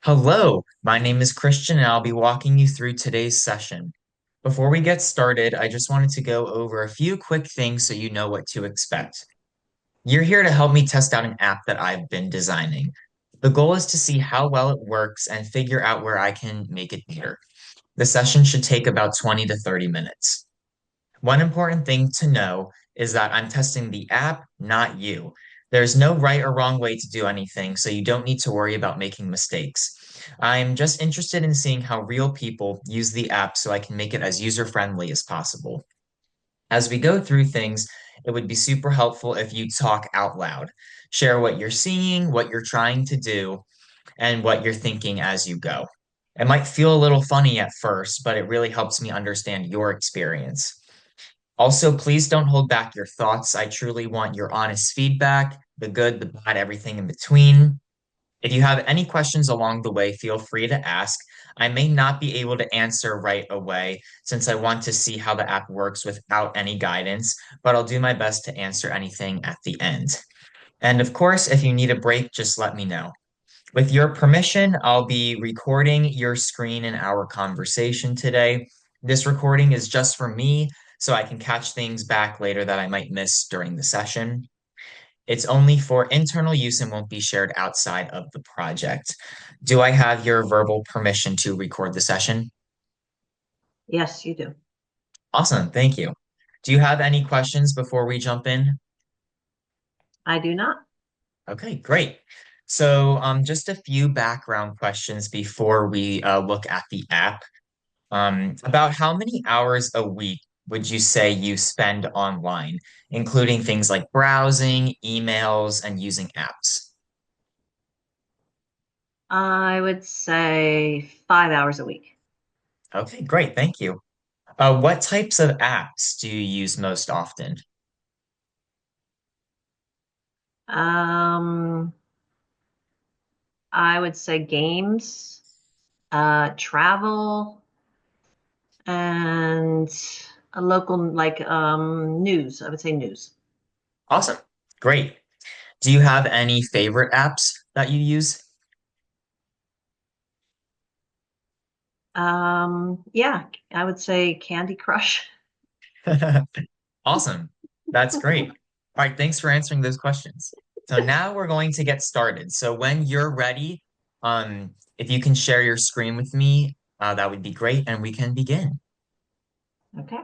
Hello, my name is Christian and I'll be walking you through today's session. Before we get started, I just wanted to go over a few quick things so you know what to expect. You're here to help me test out an app that I've been designing. The goal is to see how well it works and figure out where I can make it better. The session should take about 20 to 30 minutes. One important thing to know is that I'm testing the app, not you. There's no right or wrong way to do anything, so you don't need to worry about making mistakes. I'm just interested in seeing how real people use the app so I can make it as user-friendly as possible. As we go through things, it would be super helpful if you talk out loud. Share what you're seeing, what you're trying to do, and what you're thinking as you go. It might feel a little funny at first, but it really helps me understand your experience. Also, please don't hold back your thoughts. I truly want your honest feedback, the good, the bad, everything in between. If you have any questions along the way, feel free to ask. I may not be able to answer right away since I want to see how the app works without any guidance, but I'll do my best to answer anything at the end. And of course, if you need a break, just let me know. With your permission, I'll be recording your screen in our conversation today. This recording is just for me, so I can catch things back later that I might miss during the session. It's only for internal use and won't be shared outside of the project. Do I have your verbal permission to record the session? Yes, you do. Awesome, thank you. Do you have any questions before we jump in? I do not. Okay, great. So, just a few background questions before we look at the app. About how many hours a week would you say you spend online, including things like browsing, emails, and using apps? I would say 5 hours a week. Okay, great. Thank you. What types of apps do you use most often? Um, I would say games, travel, and a local news. I would say news. Awesome. Great. Do you have any favorite apps that you use? Yeah, I would say Candy Crush. Awesome. That's great. All right, thanks for answering those questions. So now we're going to get started. So when you're ready, if you can share your screen with me, that would be great, and we can begin. Okay.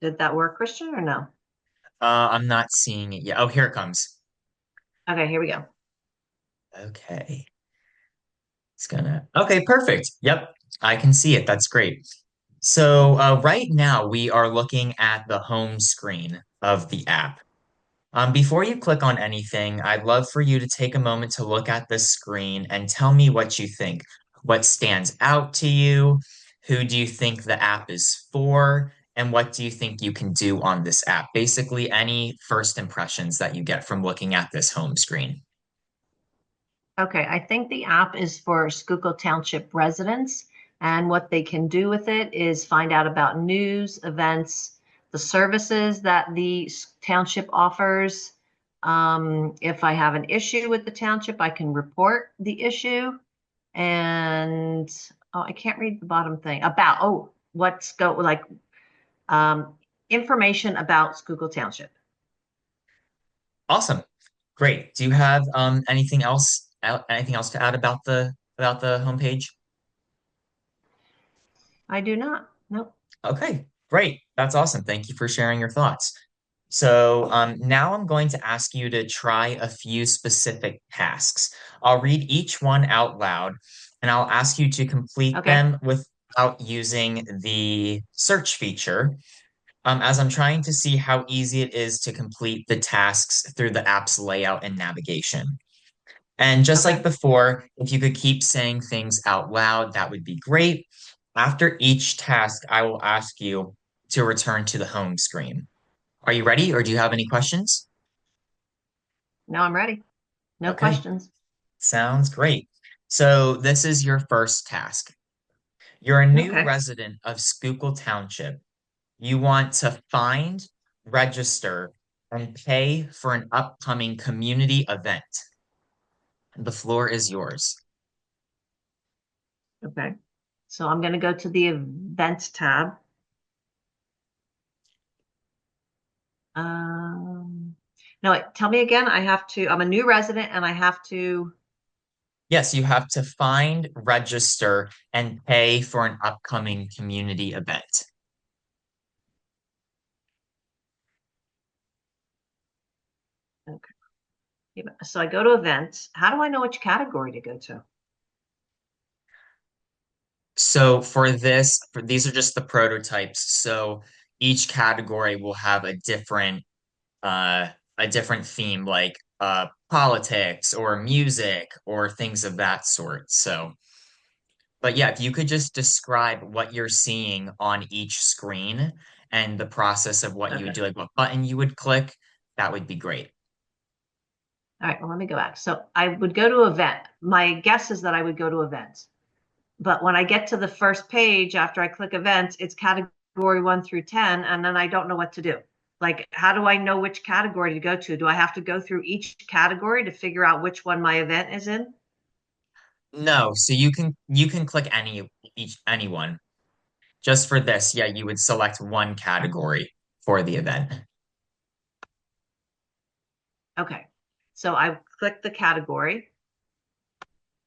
Did that work, Christian, or no? I'm not seeing it yet. Oh, here it comes. Okay, here we go. Okay. It's gonna. Okay, perfect. Yep, I can see it. That's great. So right now we are looking at the home screen of the app. Before you click on anything, I'd love for you to take a moment to look at the screen and tell me what you think. What stands out to you? Who do you think the app is for? And what do you think you can do on this app? Basically, any first impressions that you get from looking at this home screen. Okay, I think the app is for Schuylkill Township residents, and what they can do with it is find out about news, events, the services that the township offers. If I have an issue with the township, I can report the issue. And oh, I can't read the bottom thing about what's go like um, information about Schuylkill Township. Awesome. Great. Do you have anything else to add about the homepage? I do not. Nope. Okay, great. That's awesome. Thank you for sharing your thoughts. So now I'm going to ask you to try a few specific tasks. I'll read each one out loud, and I'll ask you to complete Okay. them without using the search feature, as I'm trying to see how easy it is to complete the tasks through the app's layout and navigation. And just like Okay. before, if you could keep saying things out loud, that would be great. After each task, I will ask you to return to the home screen. Are you ready, or do you have any questions? Now I'm ready. No Okay, questions. sounds great. So this is your first task. You're a new Okay. resident of Schuylkill Township. You want to find, register, and pay for an upcoming community event. The floor is yours. Okay. So I'm going to go to the events tab. Um, no, wait, tell me again. I'm a new resident and I have to, Yes, you have to find, register, and pay for an upcoming community event. okay. So I go to events. How do I know which category to go to? So for this, for these are just the prototypes. So each category will have uh a different theme like politics or music or things of that sort. So but yeah, if you could just describe what you're seeing on each screen and the process of what you would Okay. do, like what button you would click, that would be great. All right. Well, let me go back. So I would go to event. My guess is that I would go to events. But when I get to the first page after I click events, it's category 1 through 10, and then I don't know what to do. Like, how do I know which category to go to? Do I have to go through each category to figure out which one my event is in? No, so you can click anyone. Just for this, yeah, you would select one category for the event. Okay. So I click the category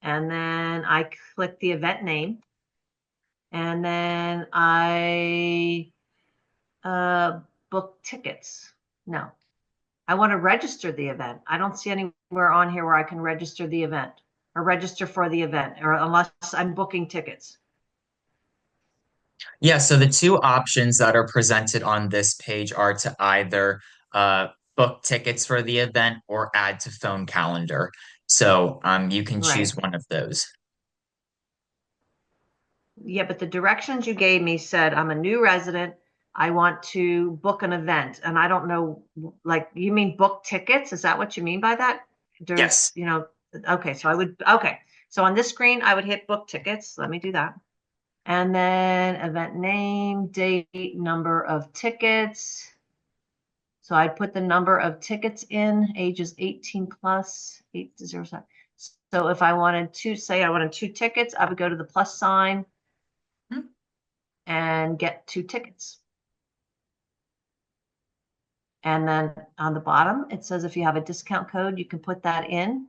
and then I click the event name and then I uh, book tickets. No, I want to register the event. I don't see anywhere on here where I can register the event or register for the event, or unless I'm booking tickets. Yeah, so the two options that are presented on this page are to either book tickets for the event or add to phone calendar. So you can choose Right. one of those. Yeah, but the directions you gave me said I'm a new resident. I want to book an event. And I don't know, like, you mean book tickets? Is that what you mean by that? There's, Yes. okay, so okay. So on this screen, I would hit book tickets. Let me do that. And then event name, date, number of tickets. So I'd put the number of tickets in, ages 18 plus, 8 to 07. So if I wanted to say I wanted 2 tickets, I would go to the plus sign and get 2 tickets. And then on the bottom, it says if you have a discount code, you can put that in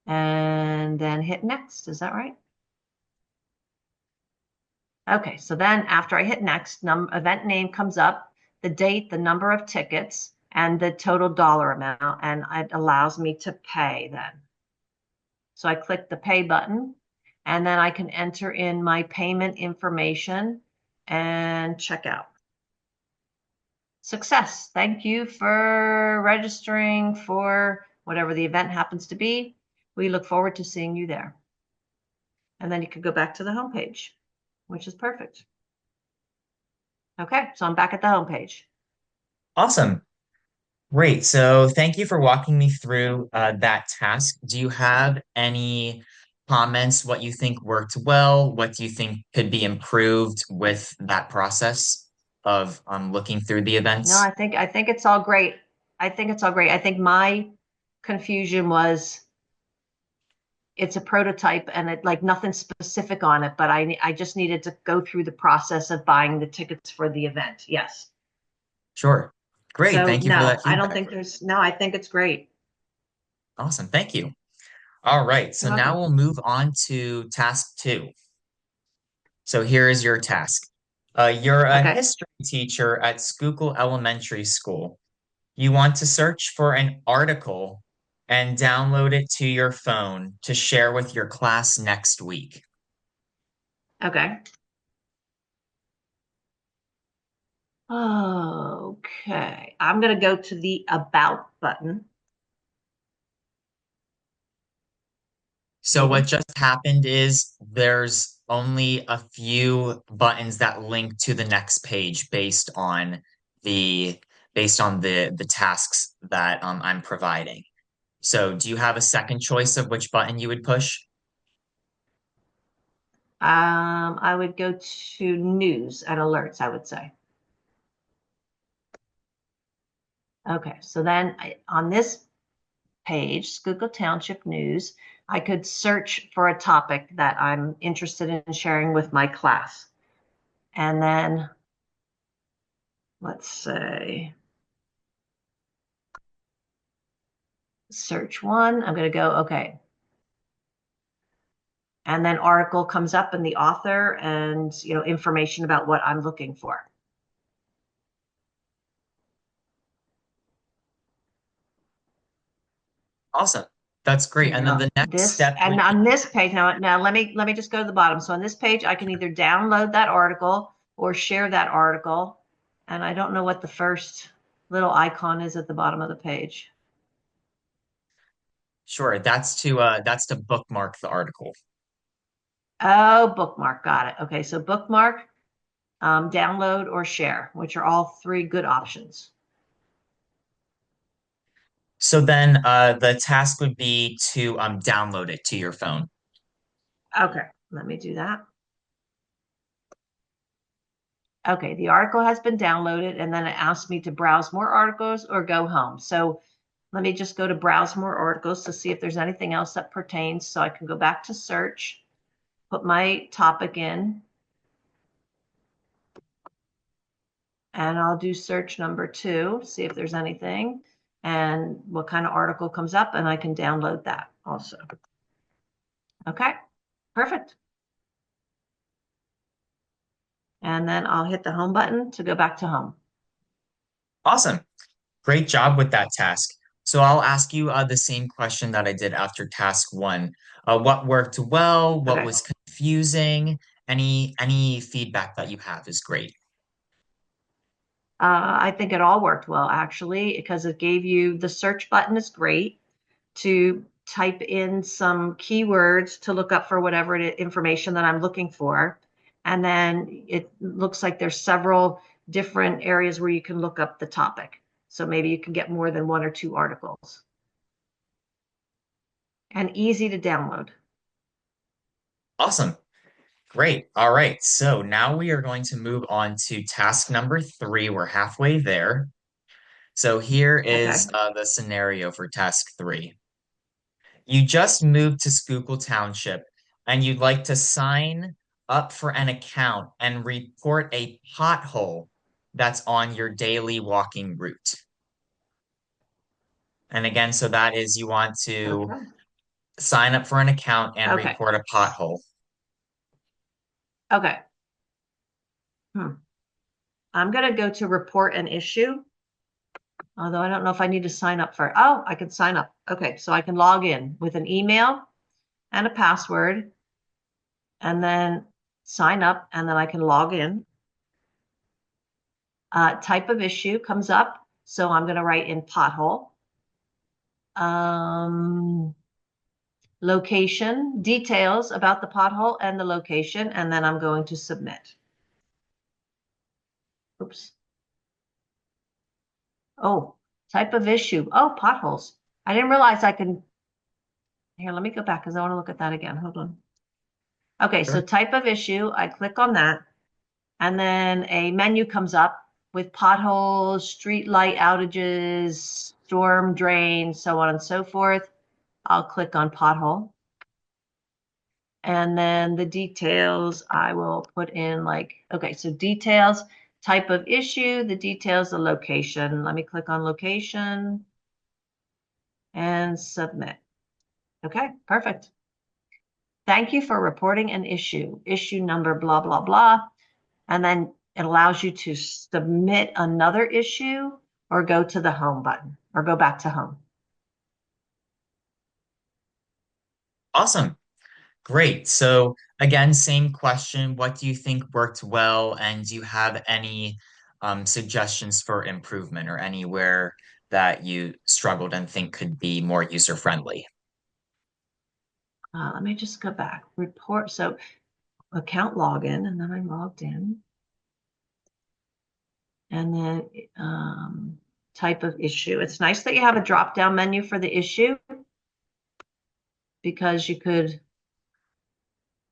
and then hit next. Is that right? Okay, so then after I hit next, event name comes up, the date, the number of tickets, and the total dollar amount, and it allows me to pay then. So I click the pay button, and then I can enter in my payment information and check out. Success. Thank you for registering for whatever the event happens to be. We look forward to seeing you there. And then you can go back to the homepage, which is perfect. Okay, so I'm back at the homepage. Awesome. Great. So thank you for walking me through that task. Do you have any comments? What you think worked well? What do you think could be improved with that process of looking through the No, events? I think it's all great. I think it's all great. I think my confusion was it's a prototype and it like nothing specific on it, but I just needed to go through the process of buying the tickets for the event. Yes. Sure. Great. So Thank you for no, that I don't feedback. think there's no, I think it's great. Awesome. Thank you. All right. So You're now welcome. we'll move on to task two. So here is your task. You're a Okay. history teacher at Schuylkill Elementary School. You want to search for an article and download it to your phone to share with your class next week. Okay. Okay. I'm going to go to the about button. So what Maybe. just happened is there's only a few buttons that link to the next page the based on the tasks that I'm providing. So do you have a second choice of which button you would push? I would go to news and alerts, I would say. Okay, so then on this page, Schuylkill Township News, I could search for a topic that I'm interested in sharing with my class. And then let's say search one. I'm going to go, okay. And then article comes up and the author and information about what I'm looking for. Awesome. That's great. And then Now the next this step and would be on this page now let me just go to the bottom. So on this page, I can either download that article or share that article. And I don't know what the first little icon is at the bottom of the page. sure. That's to bookmark the article. Oh, bookmark. Got it. Okay, so bookmark, download or share, which are all three good options. So then the task would be to download it to your phone. Okay, let me do that. Okay, the article has been downloaded, and then it asks me to browse more articles or go home. So let me just go to browse more articles to see if there's anything else that pertains. So I can go back to search, put my topic in, and I'll do search number 2, see if there's anything and what kind of article comes up, and I can download that also. Okay, perfect. And then I'll hit the home button to go back to home. Awesome. Great job with that task. So I'll ask you the same question that I did after task one. What worked well? What Okay. was confusing? Any feedback that you have is great. I think it all worked well, actually, because it gave you the search button is great to type in some keywords to look up for whatever information that I'm looking for. And then it looks like there's several different areas where you can look up the topic. So maybe you can get more than one or two articles. And easy to download. Awesome. Great. All right. So now we are going to move on to task number three. We're halfway there. So here Okay. is the scenario for task three. You just moved to Schuylkill Township and you'd like to sign up for an account and report a pothole that's on your daily walking route. And again, so that is you want to Okay. sign up for an account and Okay. report a pothole. Okay. I'm going to go to report an issue, although I don't know if I need to sign up for it. Oh, I can sign up. Okay. So I can log in with an email and a password and then sign up, and then I can log in. Type of issue comes up. So I'm going to write in pothole. Um, Location, details about the pothole and the location, and then I'm going to submit. Oops. Oh, type of issue. Oh, potholes. I didn't realize I can. Here, let me go back because I want to look at that again. Hold on. Okay, so Sure. type of issue, I click on that, and then a menu comes up with potholes, street light outages, storm drain, so on and so forth. I'll click on pothole. And then the details, I will put in like, okay, so details, type of issue, the details, the location. Let me click on location and submit. Okay, perfect. Thank you for reporting an issue. Issue number, blah, blah, blah. And then it allows you to submit another issue or go to the home button or go back to home. Awesome. Great. So again, same question. What do you think worked well? And do you have any suggestions for improvement or anywhere that you struggled and think could be more user friendly? Let me just go back. Report. So account login, and then I logged in. And then type of issue. It's nice that you have a drop down menu for the issue. because you could,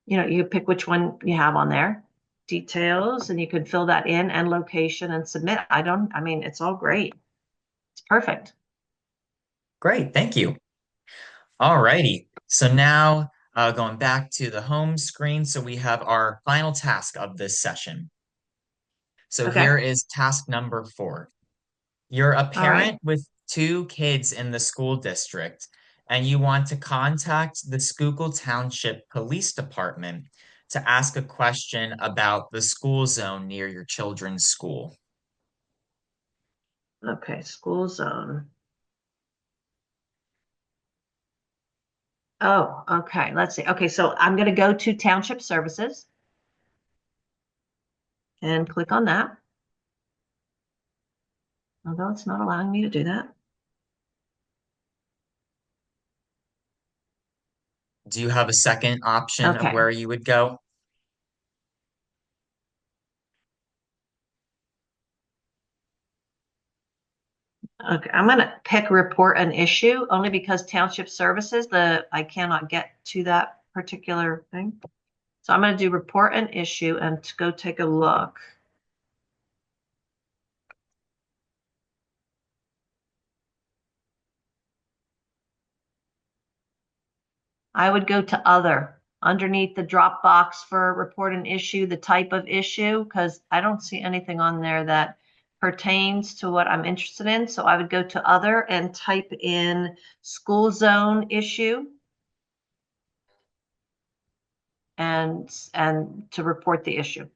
you pick which one you have on there, details, and you could fill that in and location and submit. I mean, it's all great. It's perfect. Great, thank you. Alrighty. So now going back to the home screen, so we have our final task of this session. So Okay. here is task number 4. You're a All right. parent with 2 kids in the school district, and you want to contact the Schuylkill Township Police Department to ask a question about the school zone near your children's school. Okay. School zone. Oh, okay. Let's see. Okay. So I'm going to go to Township Services and click on that. Although it's not allowing me to do that. Do you have a second option of Okay. where you would go? Okay, I'm going to pick report an issue only because township services, I cannot get to that particular thing. So I'm going to do report an issue and to go take a look. I would go to other underneath the drop box for report an issue, the type of issue, because I don't see anything on there that pertains to what I'm interested in. So I would go to other and type in school zone issue and to report the issue.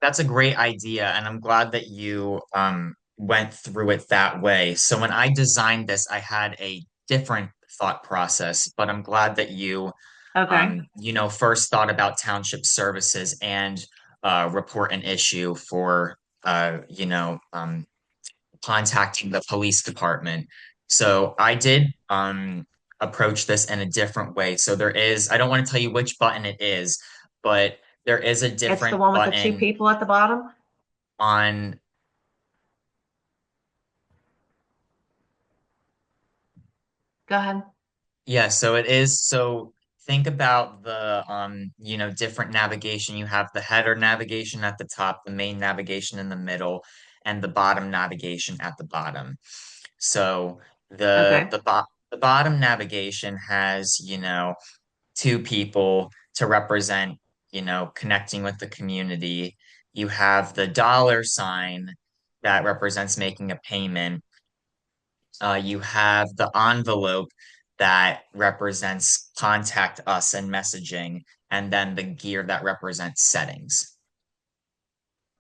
That's a great idea, and I'm glad that you went through it that way. So when I designed this, I had a different thought process, but I'm glad that you Okay. first thought about township services and report an issue for contacting the police department. So I did approach this in a different way. So I don't want to tell you which button it is, but there is a It's the different one with the two button people at the bottom. on, Go ahead. yeah, so it is. So think about the different navigation. You have the header navigation at the top, the main navigation in the middle, and the bottom navigation at the bottom. So Okay. the bottom navigation has, 2 people to represent, connecting with the community. You have the $ that represents making a payment. You have the envelope that represents contact us and messaging, and then the gear that represents settings.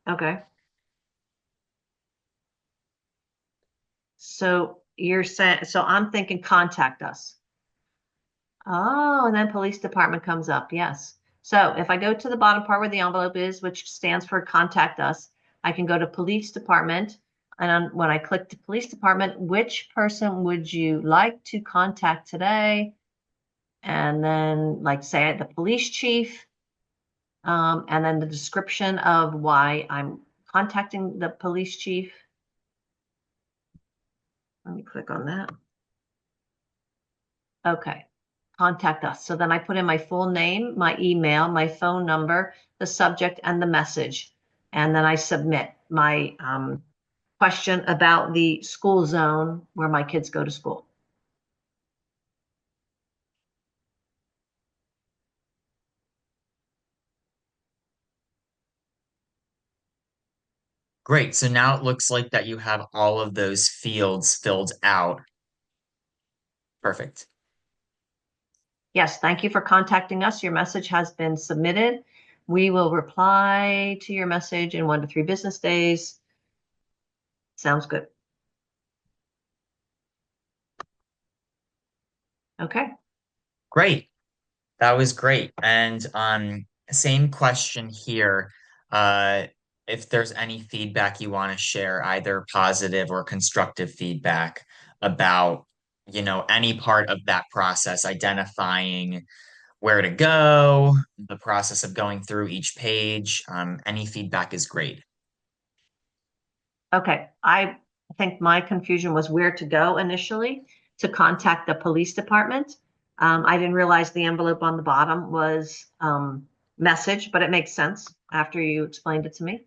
Okay. So you're saying, so I'm thinking contact us. Oh, and then police department comes up. Yes. So if I go to the bottom part where the envelope is, which stands for contact us, I can go to police department. And when I click the police department, which person would you like to contact today? And then, like, say the police chief, and then the description of why I'm contacting the police chief. Let me click on that. Okay, contact us. So then I put in my full name, my email, my phone number, the subject, and the message. And then I submit my question about the school zone where my kids go to school. Great. So now it looks like that you have all of those fields filled out. Perfect. Yes, thank you for contacting us. Your message has been submitted. We will reply to your message in 1 to 3 business days. Sounds good. Okay. Great. That was great. And same question here. Uh, if there's any feedback you want to share, either positive or constructive feedback about, any part of that process, identifying where to go, the process of going through each page, any feedback is great. Okay. I think my confusion was where to go initially to contact the police department. I didn't realize the envelope on the bottom was message, but it makes sense after you explained it to me.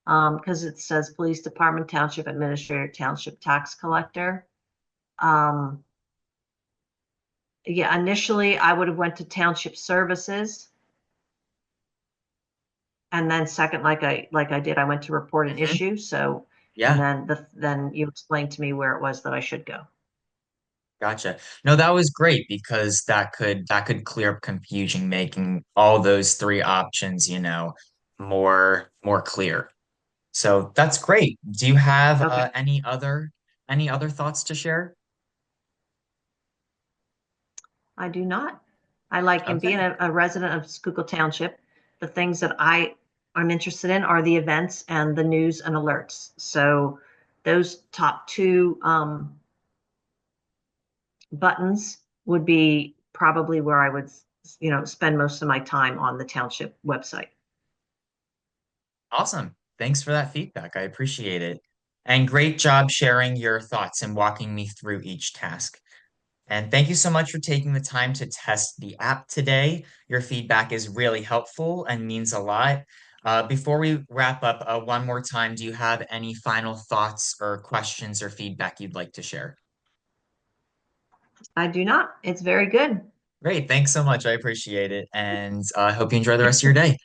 Because it says police department, township administrator, township tax collector. Um, yeah, initially I would have went to township services, and then second, like I did, I went to report an Mhm. issue. So, and Yeah. then you explained to me where it was that I should go. Gotcha. No, that was great because that could clear up confusion, making all those three options, more clear. So that's great. Do you have Okay. any other thoughts to share? I do not. I like in being Okay. a resident of Schuylkill Township. The things that I'm interested in are the events and the news and alerts. So those top two buttons would be probably where I would, spend most of my time on the township website. Awesome. Thanks for that feedback. I appreciate it. And great job sharing your thoughts and walking me through each task. And thank you so much for taking the time to test the app today. Your feedback is really helpful and means a lot. Before we wrap up, one more time, do you have any final thoughts or questions or feedback you'd like to share? I do not. It's very good. Great. Thanks so much. I appreciate it. And I hope you enjoy the rest of your day.